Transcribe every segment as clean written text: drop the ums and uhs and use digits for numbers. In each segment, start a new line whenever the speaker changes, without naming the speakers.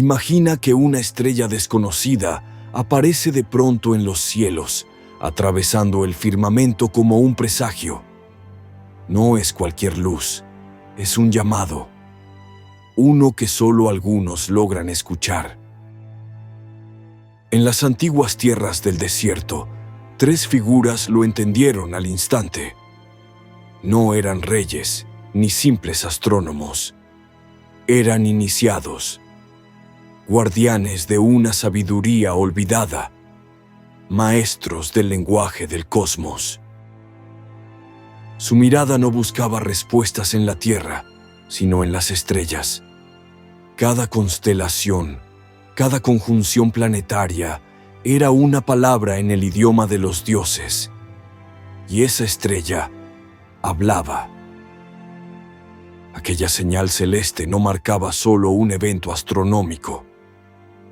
Imagina que una estrella desconocida aparece de pronto en los cielos, atravesando el firmamento como un presagio. No es cualquier luz, es un llamado, uno que solo algunos logran escuchar. En las antiguas tierras del desierto, 3 figuras lo entendieron al instante. No eran reyes ni simples astrónomos. Eran iniciados, guardianes de una sabiduría olvidada, maestros del lenguaje del cosmos. Su mirada no buscaba respuestas en la tierra, sino en las estrellas. Cada constelación, cada conjunción planetaria era una palabra en el idioma de los dioses, y esa estrella hablaba. Aquella señal celeste no marcaba solo un evento astronómico.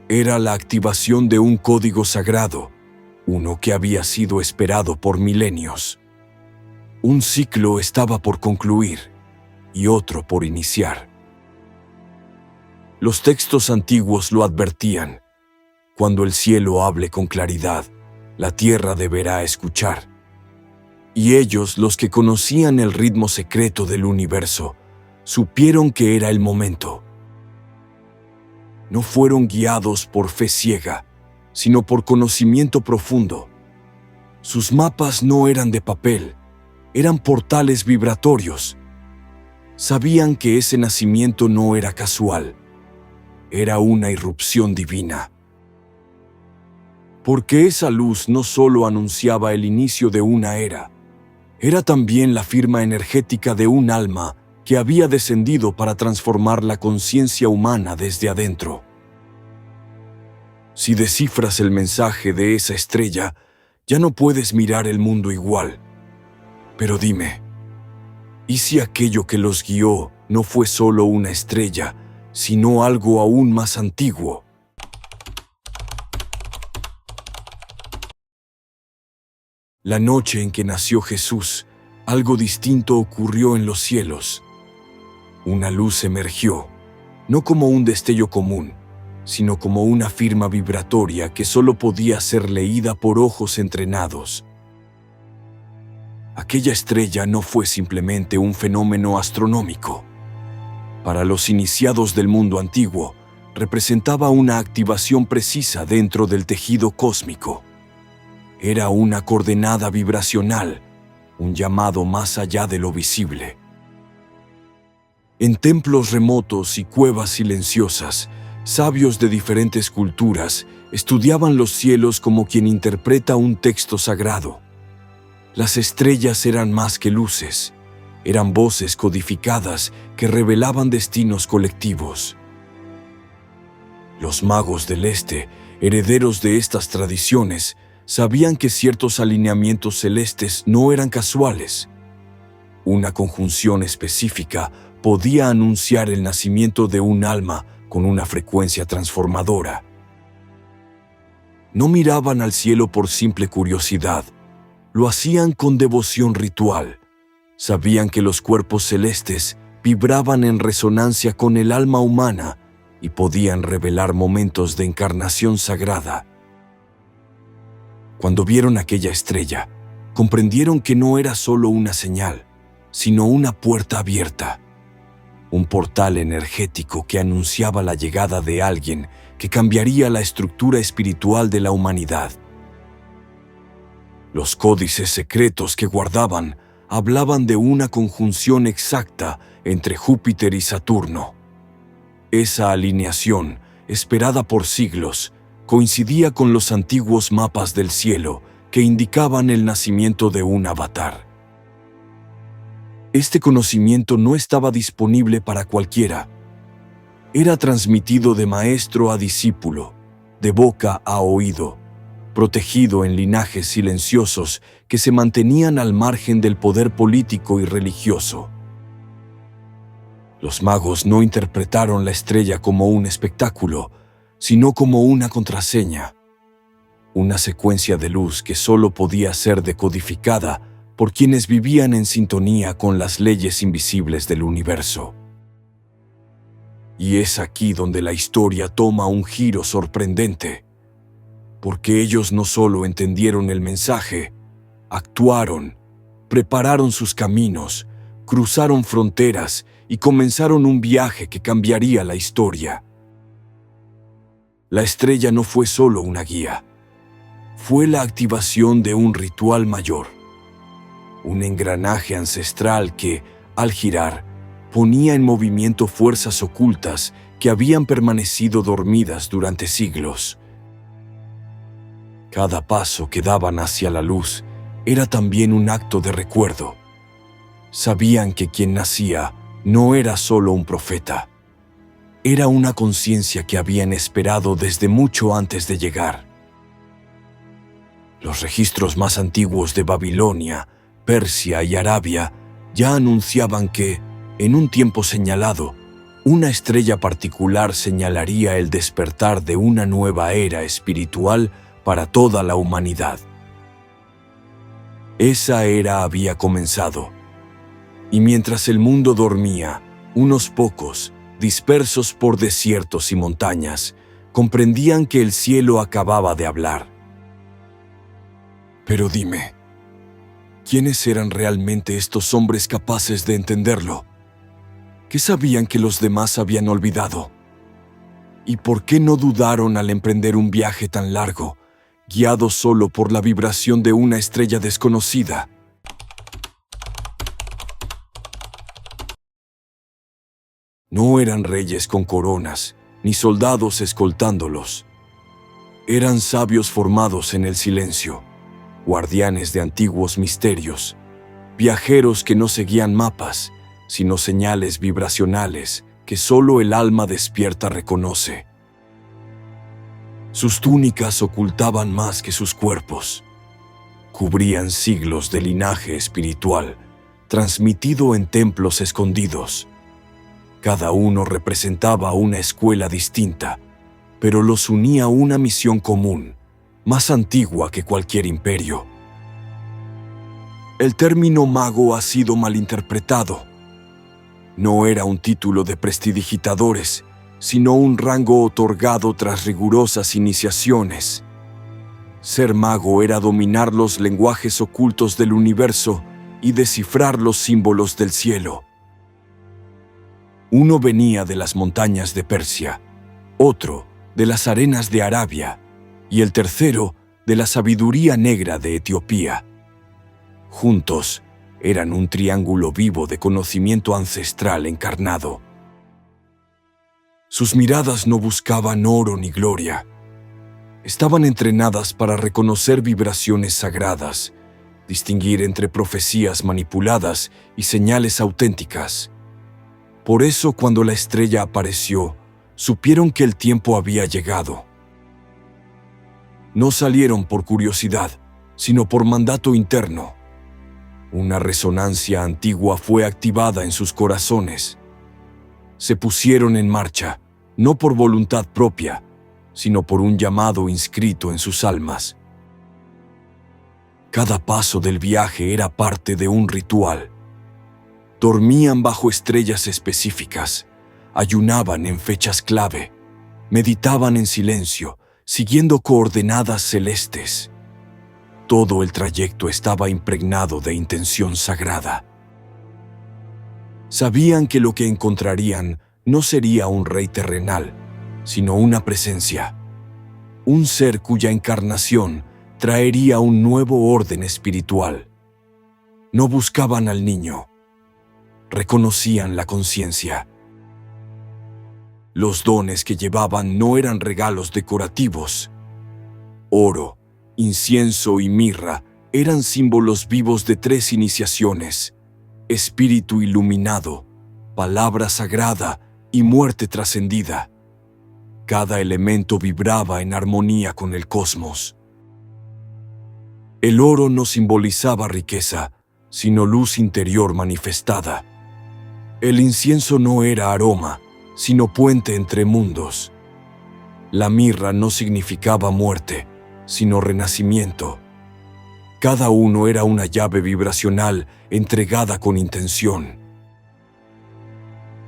Era la activación de un código sagrado, uno que había sido esperado por milenios. Un ciclo estaba por concluir y otro por iniciar. Los textos antiguos lo advertían. Cuando el cielo hable con claridad, la tierra deberá escuchar. Y ellos, los que conocían el ritmo secreto del universo, supieron que era el momento. No fueron guiados por fe ciega, sino por conocimiento profundo. Sus mapas no eran de papel, eran portales vibratorios. Sabían que ese nacimiento no era casual, era una irrupción divina. Porque esa luz no solo anunciaba el inicio de una era también la firma energética de un alma que había descendido para transformar la conciencia humana desde adentro. Si descifras el mensaje de esa estrella, ya no puedes mirar el mundo igual. Pero dime, ¿y si aquello que los guió no fue solo una estrella, sino algo aún más antiguo? La noche en que nació Jesús, algo distinto ocurrió en los cielos. Una luz emergió, no como un destello común, sino como una firma vibratoria que solo podía ser leída por ojos entrenados. Aquella estrella no fue simplemente un fenómeno astronómico. Para los iniciados del mundo antiguo, representaba una activación precisa dentro del tejido cósmico. Era una coordenada vibracional, un llamado más allá de lo visible. En templos remotos y cuevas silenciosas, sabios de diferentes culturas estudiaban los cielos como quien interpreta un texto sagrado. Las estrellas eran más que luces, eran voces codificadas que revelaban destinos colectivos. Los magos del Este, herederos de estas tradiciones, sabían que ciertos alineamientos celestes no eran casuales. Una conjunción específica podía anunciar el nacimiento de un alma con una frecuencia transformadora. No miraban al cielo por simple curiosidad, lo hacían con devoción ritual. Sabían que los cuerpos celestes vibraban en resonancia con el alma humana y podían revelar momentos de encarnación sagrada. Cuando vieron aquella estrella, comprendieron que no era solo una señal, sino una puerta abierta. Un portal energético que anunciaba la llegada de alguien que cambiaría la estructura espiritual de la humanidad. Los códices secretos que guardaban hablaban de una conjunción exacta entre Júpiter y Saturno. Esa alineación, esperada por siglos, coincidía con los antiguos mapas del cielo que indicaban el nacimiento de un avatar. Este conocimiento no estaba disponible para cualquiera. Era transmitido de maestro a discípulo, de boca a oído, protegido en linajes silenciosos que se mantenían al margen del poder político y religioso. Los magos no interpretaron la estrella como un espectáculo, sino como una contraseña, una secuencia de luz que solo podía ser decodificada por quienes vivían en sintonía con las leyes invisibles del universo. Y es aquí donde la historia toma un giro sorprendente, porque ellos no solo entendieron el mensaje, actuaron, prepararon sus caminos, cruzaron fronteras y comenzaron un viaje que cambiaría la historia. La estrella no fue solo una guía, fue la activación de un ritual mayor, un engranaje ancestral que, al girar, ponía en movimiento fuerzas ocultas que habían permanecido dormidas durante siglos. Cada paso que daban hacia la luz era también un acto de recuerdo. Sabían que quien nacía no era solo un profeta, era una conciencia que habían esperado desde mucho antes de llegar. Los registros más antiguos de Babilonia, Persia y Arabia ya anunciaban que, en un tiempo señalado, una estrella particular señalaría el despertar de una nueva era espiritual para toda la humanidad. Esa era había comenzado, y mientras el mundo dormía, unos pocos, dispersos por desiertos y montañas, comprendían que el cielo acababa de hablar. Pero dime, ¿quiénes eran realmente estos hombres capaces de entenderlo? ¿Qué sabían que los demás habían olvidado? ¿Y por qué no dudaron al emprender un viaje tan largo, guiados solo por la vibración de una estrella desconocida? No eran reyes con coronas, ni soldados escoltándolos. Eran sabios formados en el silencio, guardianes de antiguos misterios, viajeros que no seguían mapas, sino señales vibracionales que solo el alma despierta reconoce. Sus túnicas ocultaban más que sus cuerpos. Cubrían siglos de linaje espiritual, transmitido en templos escondidos. Cada uno representaba una escuela distinta, pero los unía una misión común, más antigua que cualquier imperio. El término mago ha sido malinterpretado. No era un título de prestidigitadores, sino un rango otorgado tras rigurosas iniciaciones. Ser mago era dominar los lenguajes ocultos del universo y descifrar los símbolos del cielo. Uno venía de las montañas de Persia, otro de las arenas de Arabia y el tercero de la sabiduría negra de Etiopía. Juntos, eran un triángulo vivo de conocimiento ancestral encarnado. Sus miradas no buscaban oro ni gloria. Estaban entrenadas para reconocer vibraciones sagradas, distinguir entre profecías manipuladas y señales auténticas. Por eso, cuando la estrella apareció, supieron que el tiempo había llegado. No salieron por curiosidad, sino por mandato interno. Una resonancia antigua fue activada en sus corazones. Se pusieron en marcha, no por voluntad propia, sino por un llamado inscrito en sus almas. Cada paso del viaje era parte de un ritual. Dormían bajo estrellas específicas, ayunaban en fechas clave, meditaban en silencio, siguiendo coordenadas celestes. Todo el trayecto estaba impregnado de intención sagrada. Sabían que lo que encontrarían no sería un rey terrenal, sino una presencia, un ser cuya encarnación traería un nuevo orden espiritual. No buscaban al niño, reconocían la conciencia. Los dones que llevaban no eran regalos decorativos. Oro, incienso y mirra eran símbolos vivos de tres iniciaciones: espíritu iluminado, palabra sagrada y muerte trascendida. Cada elemento vibraba en armonía con el cosmos. El oro no simbolizaba riqueza, sino luz interior manifestada. El incienso no era aroma, sino puente entre mundos. La mirra no significaba muerte, sino renacimiento. Cada uno era una llave vibracional entregada con intención.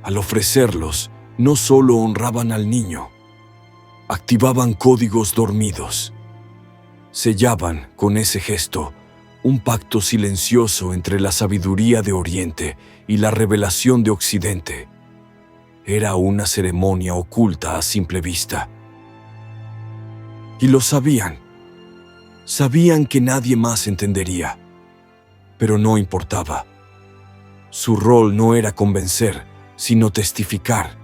Al ofrecerlos, no solo honraban al niño, activaban códigos dormidos. Sellaban, con ese gesto, un pacto silencioso entre la sabiduría de Oriente y la revelación de Occidente. Era una ceremonia oculta a simple vista. Y lo sabían. Sabían que nadie más entendería. Pero no importaba. Su rol no era convencer, sino testificar.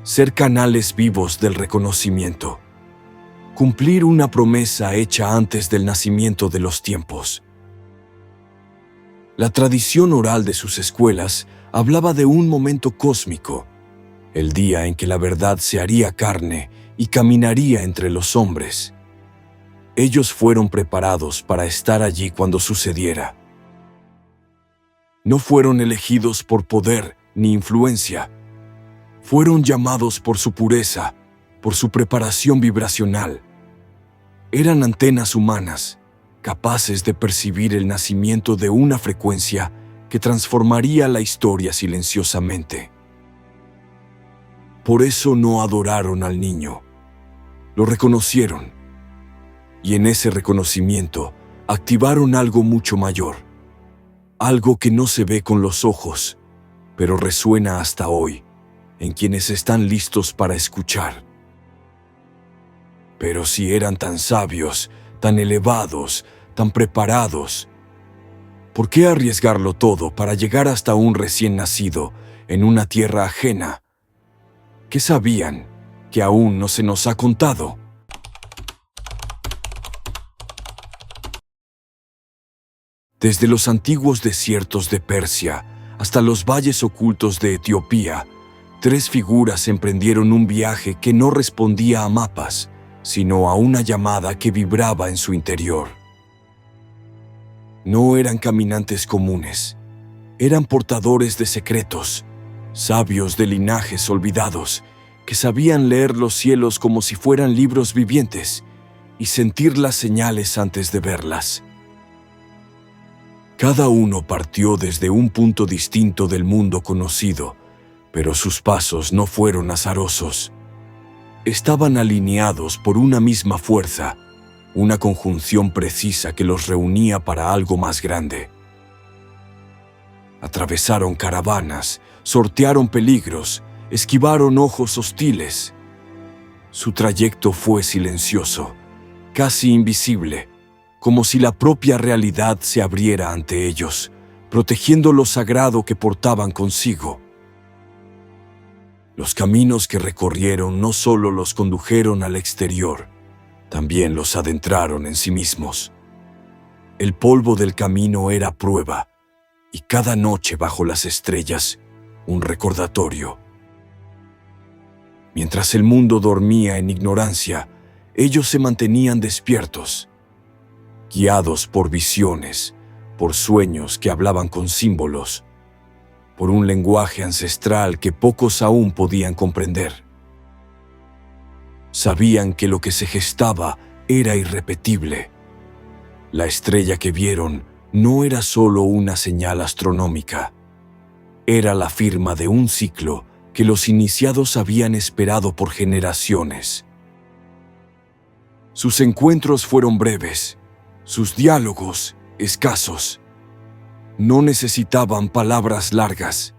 Ser canales vivos del reconocimiento. Cumplir una promesa hecha antes del nacimiento de los tiempos. La tradición oral de sus escuelas hablaba de un momento cósmico, el día en que la verdad se haría carne y caminaría entre los hombres. Ellos fueron preparados para estar allí cuando sucediera. No fueron elegidos por poder ni influencia. Fueron llamados por su pureza, por su preparación vibracional. Eran antenas humanas, capaces de percibir el nacimiento de una frecuencia que transformaría la historia silenciosamente. Por eso no adoraron al niño. Lo reconocieron. Y en ese reconocimiento activaron algo mucho mayor. Algo que no se ve con los ojos, pero resuena hasta hoy en quienes están listos para escuchar. Pero si eran tan sabios, tan elevados, tan preparados, ¿por qué arriesgarlo todo para llegar hasta un recién nacido en una tierra ajena? ¿Qué sabían que aún no se nos ha contado? Desde los antiguos desiertos de Persia hasta los valles ocultos de Etiopía, 3 figuras emprendieron un viaje que no respondía a mapas, sino a una llamada que vibraba en su interior. No eran caminantes comunes, eran portadores de secretos, sabios de linajes olvidados, que sabían leer los cielos como si fueran libros vivientes y sentir las señales antes de verlas. Cada uno partió desde un punto distinto del mundo conocido, pero sus pasos no fueron azarosos. Estaban alineados por una misma fuerza, una conjunción precisa que los reunía para algo más grande. Atravesaron caravanas, sortearon peligros, esquivaron ojos hostiles. Su trayecto fue silencioso, casi invisible, como si la propia realidad se abriera ante ellos, protegiendo lo sagrado que portaban consigo. Los caminos que recorrieron no solo los condujeron al exterior, también los adentraron en sí mismos. El polvo del camino era prueba, y cada noche bajo las estrellas, un recordatorio. Mientras el mundo dormía en ignorancia, ellos se mantenían despiertos, guiados por visiones, por sueños que hablaban con símbolos, por un lenguaje ancestral que pocos aún podían comprender. Sabían que lo que se gestaba era irrepetible. La estrella que vieron no era solo una señal astronómica, era la firma de un ciclo que los iniciados habían esperado por generaciones. Sus encuentros fueron breves, sus diálogos escasos. No necesitaban palabras largas.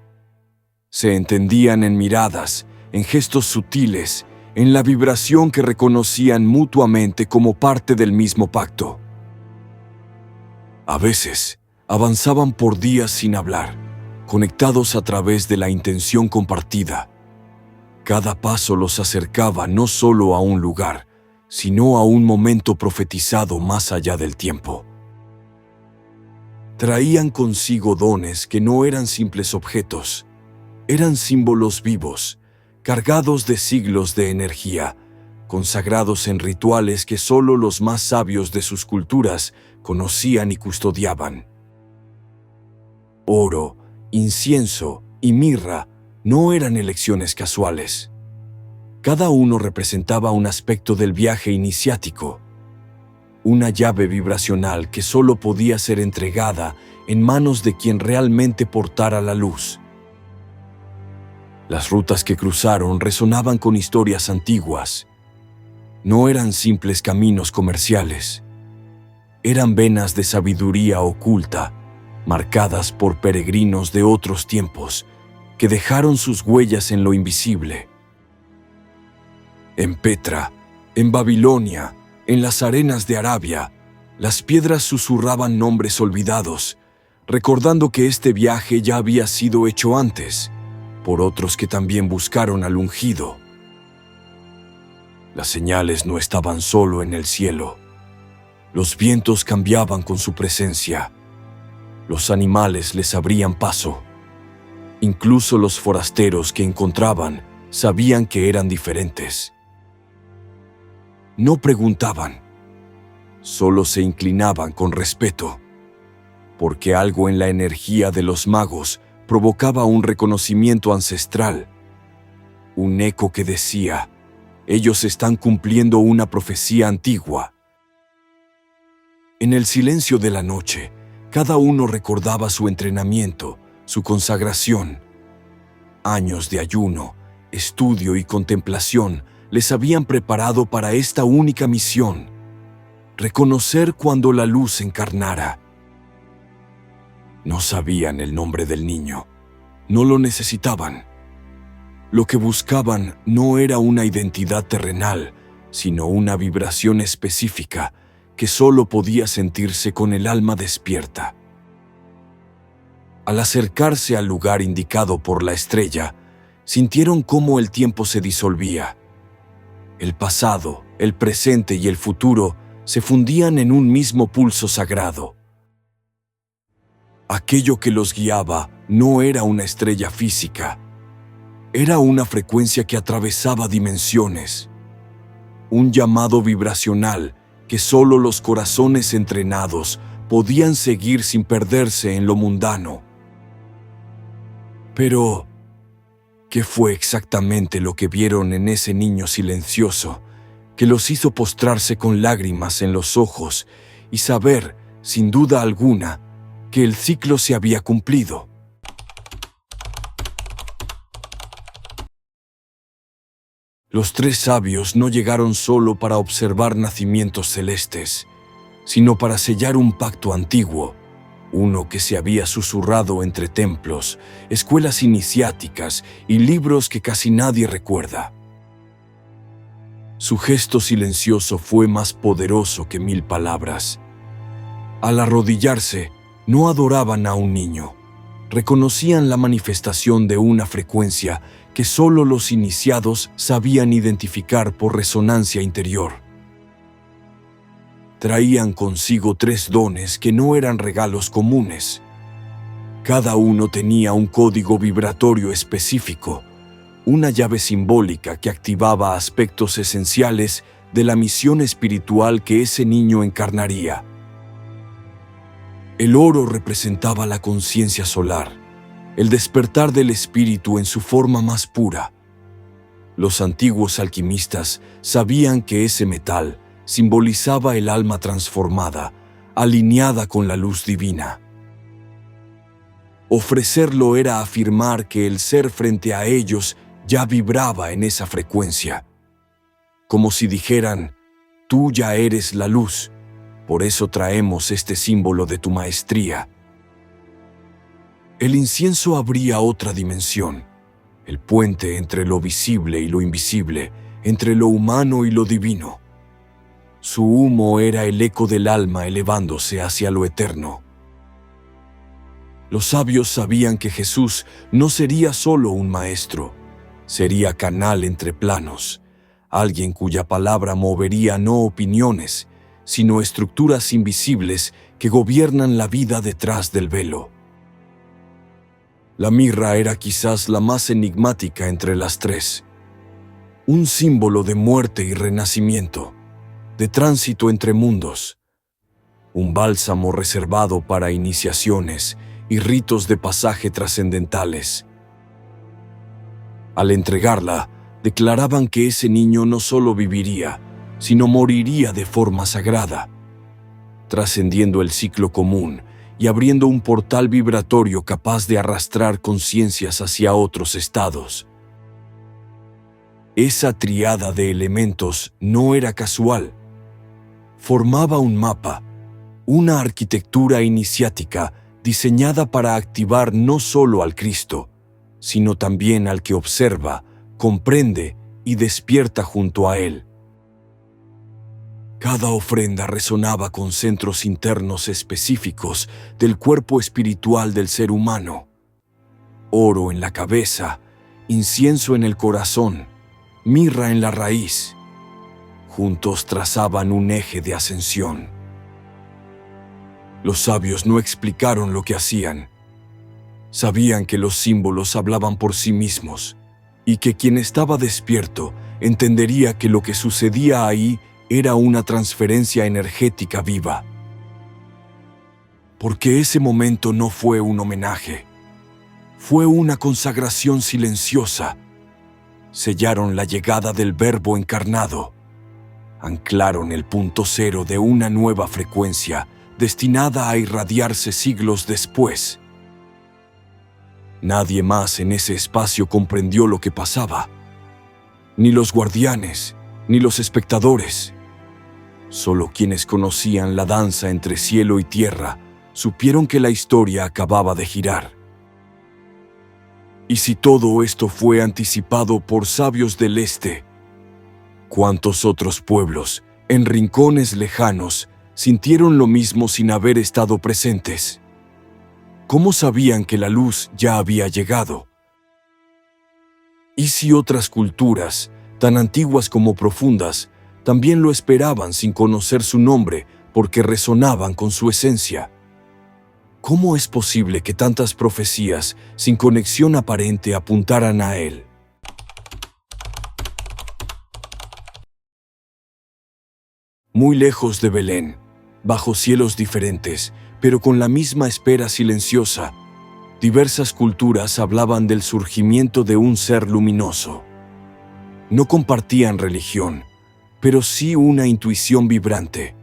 Se entendían en miradas, en gestos sutiles, en la vibración que reconocían mutuamente como parte del mismo pacto. A veces, avanzaban por días sin hablar, conectados a través de la intención compartida. Cada paso los acercaba no solo a un lugar, sino a un momento profetizado más allá del tiempo. Traían consigo dones que no eran simples objetos, eran símbolos vivos, cargados de siglos de energía, consagrados en rituales que solo los más sabios de sus culturas conocían y custodiaban. Oro, incienso y mirra no eran elecciones casuales. Cada uno representaba un aspecto del viaje iniciático, una llave vibracional que solo podía ser entregada en manos de quien realmente portara la luz. Las rutas que cruzaron resonaban con historias antiguas. No eran simples caminos comerciales. Eran venas de sabiduría oculta, marcadas por peregrinos de otros tiempos, que dejaron sus huellas en lo invisible. En Petra, en Babilonia, en las arenas de Arabia, las piedras susurraban nombres olvidados, recordando que este viaje ya había sido hecho antes, por otros que también buscaron al ungido. Las señales no estaban solo en el cielo. Los vientos cambiaban con su presencia. Los animales les abrían paso. Incluso los forasteros que encontraban sabían que eran diferentes. No preguntaban, solo se inclinaban con respeto, porque algo en la energía de los magos provocaba un reconocimiento ancestral, un eco que decía: ellos están cumpliendo una profecía antigua. En el silencio de la noche, cada uno recordaba su entrenamiento, su consagración. Años de ayuno, estudio y contemplación les habían preparado para esta única misión: reconocer cuando la luz encarnara. No sabían el nombre del niño, no lo necesitaban. Lo que buscaban no era una identidad terrenal, sino una vibración específica que solo podía sentirse con el alma despierta. Al acercarse al lugar indicado por la estrella, sintieron cómo el tiempo se disolvía. El pasado, el presente y el futuro se fundían en un mismo pulso sagrado. Aquello que los guiaba no era una estrella física, era una frecuencia que atravesaba dimensiones, un llamado vibracional que solo los corazones entrenados podían seguir sin perderse en lo mundano. Pero, ¿qué fue exactamente lo que vieron en ese niño silencioso que los hizo postrarse con lágrimas en los ojos y saber, sin duda alguna, que el ciclo se había cumplido? Los tres sabios no llegaron solo para observar nacimientos celestes, sino para sellar un pacto antiguo, uno que se había susurrado entre templos, escuelas iniciáticas y libros que casi nadie recuerda. Su gesto silencioso fue más poderoso que 1000 palabras. Al arrodillarse, no adoraban a un niño, reconocían la manifestación de una frecuencia que solo los iniciados sabían identificar por resonancia interior. Traían consigo 3 dones que no eran regalos comunes. Cada uno tenía un código vibratorio específico, una llave simbólica que activaba aspectos esenciales de la misión espiritual que ese niño encarnaría. El oro representaba la conciencia solar, el despertar del espíritu en su forma más pura. Los antiguos alquimistas sabían que ese metal simbolizaba el alma transformada, alineada con la luz divina. Ofrecerlo era afirmar que el ser frente a ellos ya vibraba en esa frecuencia, como si dijeran: tú ya eres la luz, por eso traemos este símbolo de tu maestría. El incienso abría otra dimensión, el puente entre lo visible y lo invisible, entre lo humano y lo divino. Su humo era el eco del alma elevándose hacia lo eterno. Los sabios sabían que Jesús no sería solo un maestro, sería canal entre planos, alguien cuya palabra movería no opiniones, sino estructuras invisibles que gobiernan la vida detrás del velo. La mirra era quizás la más enigmática entre las 3, un símbolo de muerte y renacimiento, de tránsito entre mundos, un bálsamo reservado para iniciaciones y ritos de pasaje trascendentales. Al entregarla, declaraban que ese niño no solo viviría, sino moriría de forma sagrada, trascendiendo el ciclo común y abriendo un portal vibratorio capaz de arrastrar conciencias hacia otros estados, Esa tríada de elementos no era casual. Formaba un mapa, una arquitectura iniciática diseñada para activar no solo al Cristo, sino también al que observa, comprende y despierta junto a él. Cada ofrenda resonaba con centros internos específicos del cuerpo espiritual del ser humano. Oro en la cabeza, incienso en el corazón, mirra en la raíz. Juntos trazaban un eje de ascensión. Los sabios no explicaron lo que hacían. Sabían que los símbolos hablaban por sí mismos y que quien estaba despierto entendería que lo que sucedía ahí era una transferencia energética viva. Porque ese momento no fue un homenaje, fue una consagración silenciosa. Sellaron la llegada del Verbo encarnado, anclaron el punto cero de una nueva frecuencia destinada a irradiarse siglos después. Nadie más en ese espacio comprendió lo que pasaba, ni los guardianes, ni los espectadores. Solo quienes conocían la danza entre cielo y tierra supieron que la historia acababa de girar. Y si todo esto fue anticipado por sabios del Este, ¿cuántos otros pueblos, en rincones lejanos, sintieron lo mismo sin haber estado presentes? ¿Cómo sabían que la luz ya había llegado? ¿Y si otras culturas, tan antiguas como profundas, también lo esperaban sin conocer su nombre porque resonaban con su esencia? ¿Cómo es posible que tantas profecías sin conexión aparente apuntaran a él? Muy lejos de Belén, bajo cielos diferentes, pero con la misma espera silenciosa, diversas culturas hablaban del surgimiento de un ser luminoso. No compartían religión, pero sí una intuición vibrante.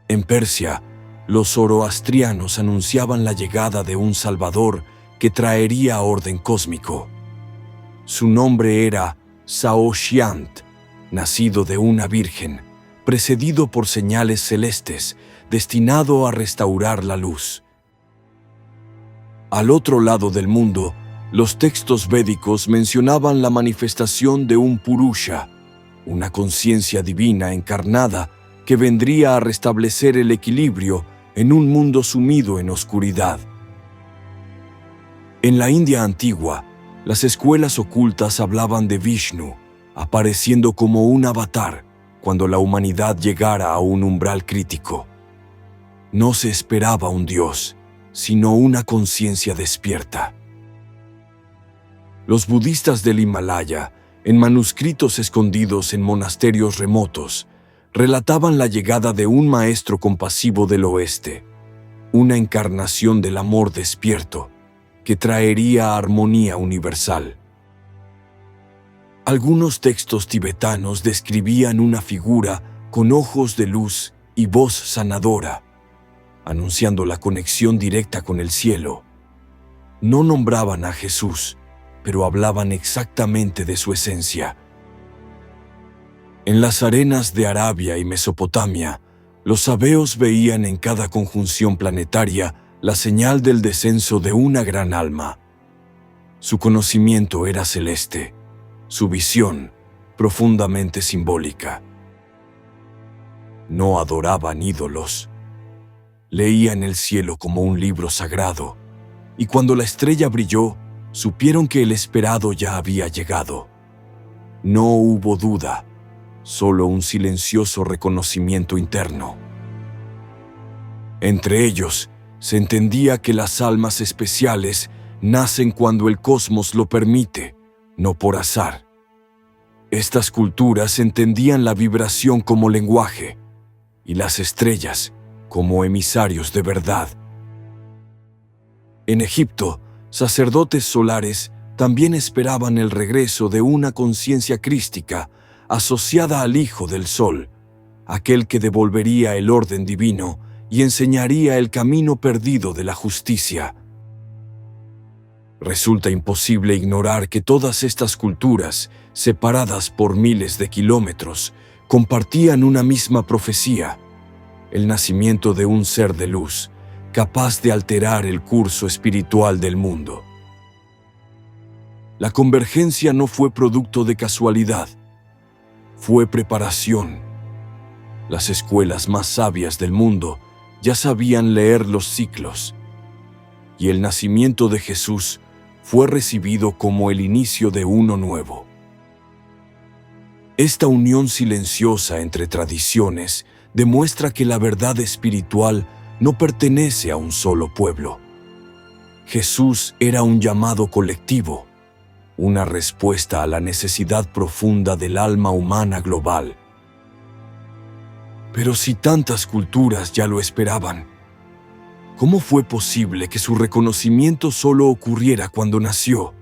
En Persia, los zoroastrianos anunciaban la llegada de un Salvador que traería orden cósmico. Su nombre era Saoshyant, nacido de una virgen, precedido por señales celestes, destinado a restaurar la luz. Al otro lado del mundo, los textos védicos mencionaban la manifestación de un Purusha, una conciencia divina encarnada que vendría a restablecer el equilibrio en un mundo sumido en oscuridad. En la India antigua, las escuelas ocultas hablaban de Vishnu, apareciendo como un avatar cuando la humanidad llegara a un umbral crítico. No se esperaba un dios, sino una conciencia despierta. Los budistas del Himalaya, en manuscritos escondidos en monasterios remotos, relataban la llegada de un maestro compasivo del oeste, una encarnación del amor despierto, que traería armonía universal. Algunos textos tibetanos describían una figura con ojos de luz y voz sanadora, anunciando la conexión directa con el cielo. No nombraban a Jesús, pero hablaban exactamente de su esencia. En las arenas de Arabia y Mesopotamia, los sabeos veían en cada conjunción planetaria la señal del descenso de una gran alma. Su conocimiento era celeste, su visión profundamente simbólica. No adoraban ídolos. Leían el cielo como un libro sagrado, y cuando la estrella brilló, supieron que el esperado ya había llegado. No hubo duda, solo un silencioso reconocimiento interno. Entre ellos, se entendía que las almas especiales nacen cuando el cosmos lo permite, no por azar. Estas culturas entendían la vibración como lenguaje y las estrellas como emisarios de verdad. En Egipto, sacerdotes solares también esperaban el regreso de una conciencia crística asociada al Hijo del Sol, aquel que devolvería el orden divino y enseñaría el camino perdido de la justicia. Resulta imposible ignorar que todas estas culturas, separadas por miles de kilómetros, compartían una misma profecía: el nacimiento de un ser de luz, capaz de alterar el curso espiritual del mundo. La convergencia no fue producto de casualidad, fue preparación. Las escuelas más sabias del mundo ya sabían leer los ciclos, y el nacimiento de Jesús fue recibido como el inicio de uno nuevo. Esta unión silenciosa entre tradiciones demuestra que la verdad espiritual no pertenece a un solo pueblo. Jesús era un llamado colectivo, una respuesta a la necesidad profunda del alma humana global. Pero si tantas culturas ya lo esperaban, ¿cómo fue posible que su reconocimiento solo ocurriera cuando nació?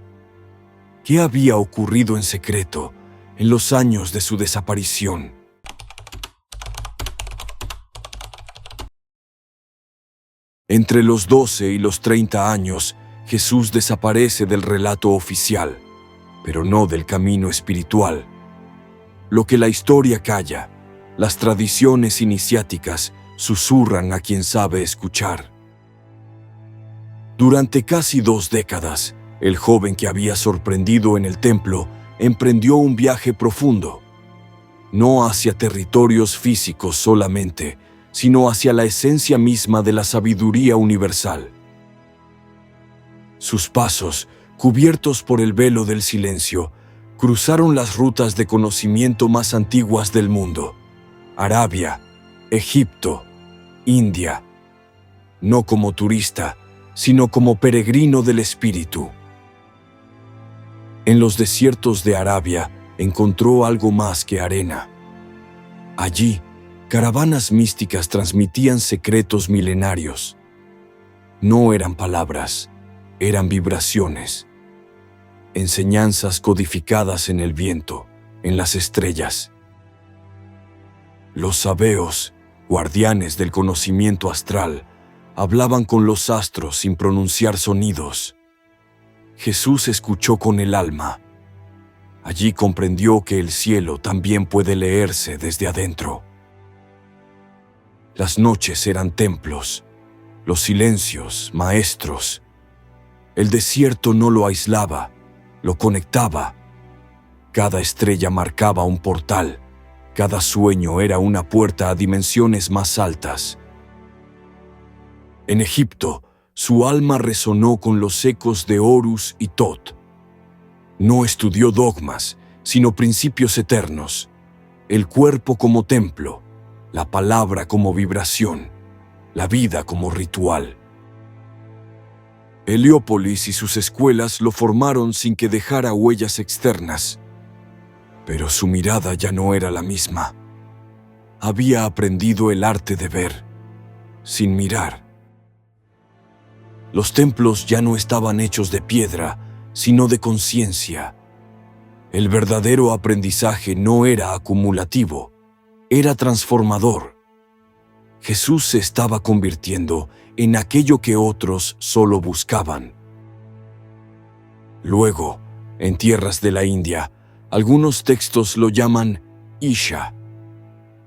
¿Qué había ocurrido en secreto en los años de su desaparición? Entre los 12 y los 30 años, Jesús desaparece del relato oficial, pero no del camino espiritual. Lo que la historia calla, las tradiciones iniciáticas susurran a quien sabe escuchar. Durante casi 2 décadas, el joven que había sorprendido en el templo emprendió un viaje profundo, no hacia territorios físicos solamente, sino hacia la esencia misma de la sabiduría universal. Sus pasos, cubiertos por el velo del silencio, cruzaron las rutas de conocimiento más antiguas del mundo: Arabia, Egipto, India. No como turista, sino como peregrino del espíritu. En los desiertos de Arabia encontró algo más que arena. Allí, caravanas místicas transmitían secretos milenarios. No eran palabras, eran vibraciones, enseñanzas codificadas en el viento, en las estrellas. Los sabeos, guardianes del conocimiento astral, hablaban con los astros sin pronunciar sonidos. Jesús escuchó con el alma. Allí comprendió que el cielo también puede leerse desde adentro. Las noches eran templos, los silencios, maestros. El desierto no lo aislaba, lo conectaba. Cada estrella marcaba un portal, cada sueño era una puerta a dimensiones más altas. En Egipto, su alma resonó con los ecos de Horus y Tot. No estudió dogmas, sino principios eternos: el cuerpo como templo, la palabra como vibración, la vida como ritual. Heliópolis y sus escuelas lo formaron sin que dejara huellas externas. Pero su mirada ya no era la misma. Había aprendido el arte de ver, sin mirar. Los templos ya no estaban hechos de piedra, sino de conciencia. El verdadero aprendizaje no era acumulativo, era transformador. Jesús se estaba convirtiendo en aquello que otros solo buscaban. Luego, en tierras de la India, algunos textos lo llaman Isha.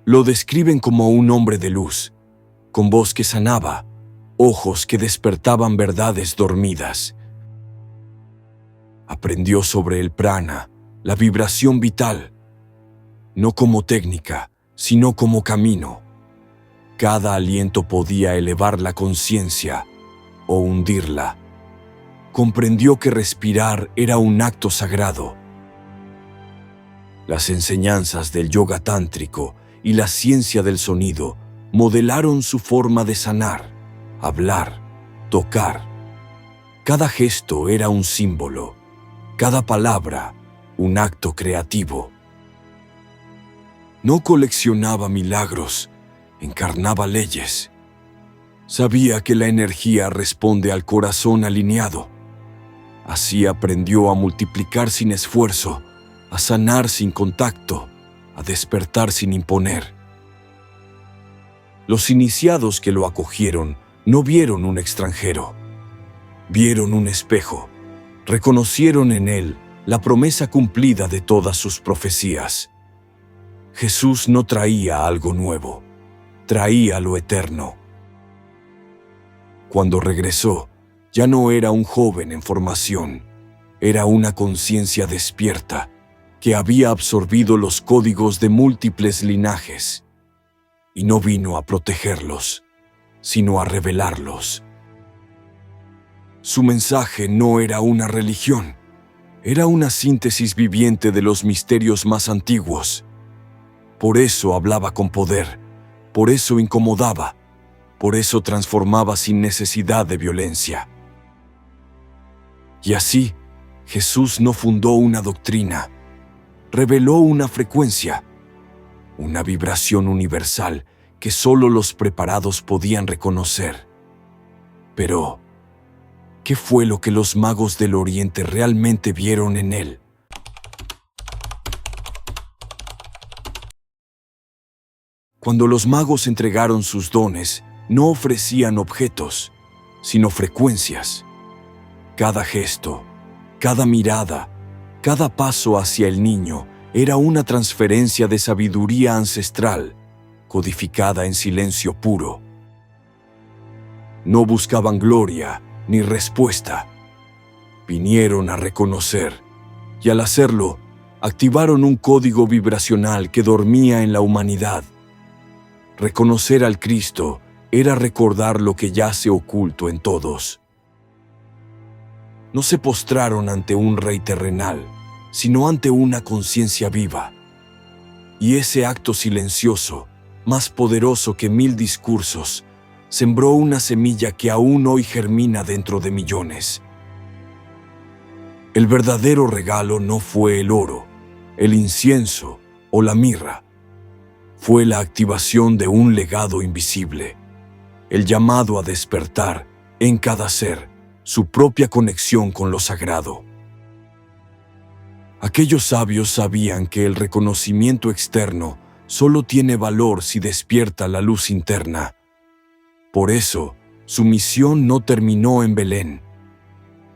Lo describen como un hombre de luz, con voz que sanaba, ojos que despertaban verdades dormidas. Aprendió sobre el prana, la vibración vital, no como técnica, sino como camino. Cada aliento podía elevar la conciencia o hundirla. Comprendió que respirar era un acto sagrado. Las enseñanzas del yoga tántrico y la ciencia del sonido modelaron su forma de sanar, hablar, tocar. Cada gesto era un símbolo, cada palabra un acto creativo. No coleccionaba milagros, encarnaba leyes. Sabía que la energía responde al corazón alineado. Así aprendió a multiplicar sin esfuerzo, a sanar sin contacto, a despertar sin imponer. Los iniciados que lo acogieron no vieron un extranjero, vieron un espejo, Reconocieron en él la promesa cumplida de todas sus profecías. Jesús no traía algo nuevo, traía lo eterno. Cuando regresó, ya no era un joven en formación, era una conciencia despierta que había absorbido los códigos de múltiples linajes. Y no vino a protegerlos, sino a revelarlos. Su mensaje no era una religión, era una síntesis viviente de los misterios más antiguos. Por eso hablaba con poder, por eso incomodaba, por eso transformaba sin necesidad de violencia. Y así, Jesús no fundó una doctrina, reveló una frecuencia, una vibración universal que solo los preparados podían reconocer. Pero, ¿qué fue lo que los magos del Oriente realmente vieron en él? Cuando los magos entregaron sus dones, no ofrecían objetos, sino frecuencias. Cada gesto, cada mirada, cada paso hacia el niño era una transferencia de sabiduría ancestral, codificada en silencio puro. No buscaban gloria ni respuesta. Vinieron a reconocer, y al hacerlo, activaron un código vibracional que dormía en la humanidad. Reconocer al Cristo era recordar lo que yace oculto en todos. No se postraron ante un rey terrenal, sino ante una conciencia viva. Y ese acto silencioso, más poderoso que 1000 discursos, sembró una semilla que aún hoy germina dentro de millones. El verdadero regalo no fue el oro, el incienso o la mirra. Fue la activación de un legado invisible, el llamado a despertar en cada ser su propia conexión con lo sagrado. Aquellos sabios sabían que el reconocimiento externo solo tiene valor si despierta la luz interna. Por eso, su misión no terminó en Belén.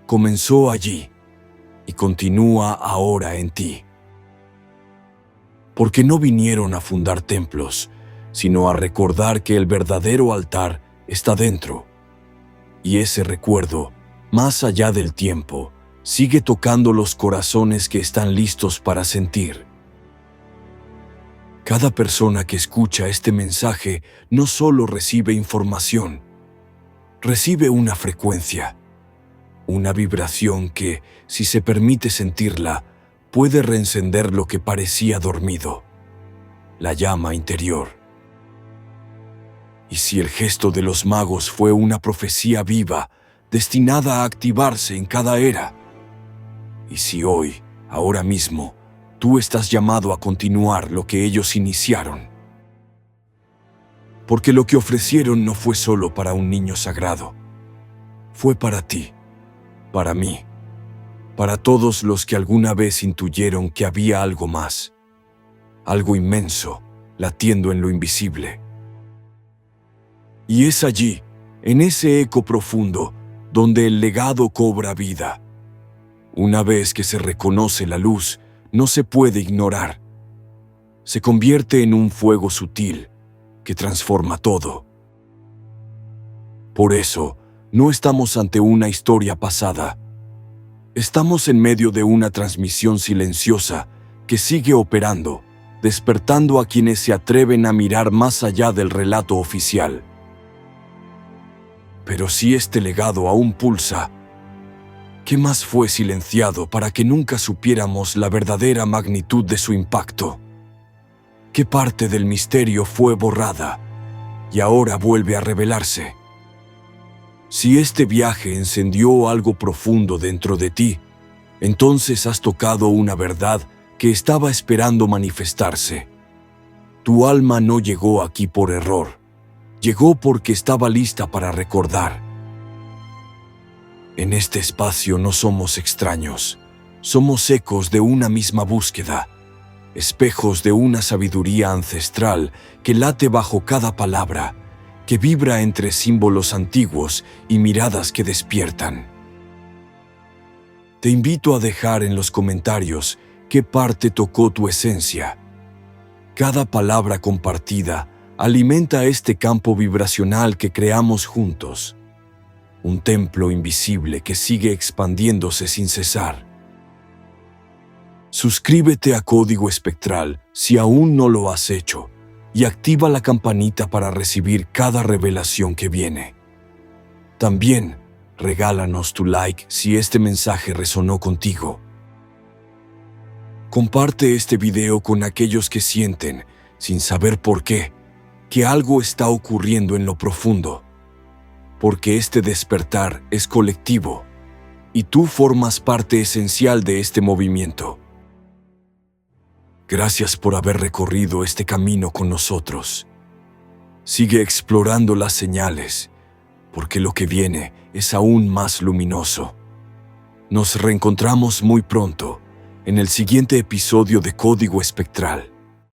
Comenzó allí y continúa ahora en ti. Porque no vinieron a fundar templos, sino a recordar que el verdadero altar está dentro. Y ese recuerdo, más allá del tiempo, sigue tocando los corazones que están listos para sentir. Cada persona que escucha este mensaje no solo recibe información, recibe una frecuencia, una vibración que, si se permite sentirla, puede reencender lo que parecía dormido, la llama interior. Y si el gesto de los magos fue una profecía viva, destinada a activarse en cada era, y si hoy, ahora mismo, tú estás llamado a continuar lo que ellos iniciaron. Porque lo que ofrecieron no fue solo para un niño sagrado, fue para ti, para mí, para todos los que alguna vez intuyeron que había algo más, algo inmenso, latiendo en lo invisible. Y es allí, en ese eco profundo, donde el legado cobra vida. Una vez que se reconoce la luz, no se puede ignorar. Se convierte en un fuego sutil que transforma todo. Por eso, no estamos ante una historia pasada. Estamos en medio de una transmisión silenciosa que sigue operando, despertando a quienes se atreven a mirar más allá del relato oficial. Pero si este legado aún pulsa, ¿qué más fue silenciado para que nunca supiéramos la verdadera magnitud de su impacto? ¿Qué parte del misterio fue borrada y ahora vuelve a revelarse? Si este viaje encendió algo profundo dentro de ti, entonces has tocado una verdad que estaba esperando manifestarse. Tu alma no llegó aquí por error, llegó porque estaba lista para recordar. En este espacio no somos extraños, somos ecos de una misma búsqueda, espejos de una sabiduría ancestral que late bajo cada palabra, que vibra entre símbolos antiguos y miradas que despiertan. Te invito a dejar en los comentarios qué parte tocó tu esencia. Cada palabra compartida alimenta este campo vibracional que creamos juntos. Un templo invisible que sigue expandiéndose sin cesar. Suscríbete a Código Espectral si aún no lo has hecho y activa la campanita para recibir cada revelación que viene. También, regálanos tu like si este mensaje resonó contigo. Comparte este video con aquellos que sienten, sin saber por qué, que algo está ocurriendo en lo profundo. Porque este despertar es colectivo y tú formas parte esencial de este movimiento. Gracias por haber recorrido este camino con nosotros. Sigue explorando las señales, porque lo que viene es aún más luminoso. Nos reencontramos muy pronto en el siguiente episodio de Código Espectral.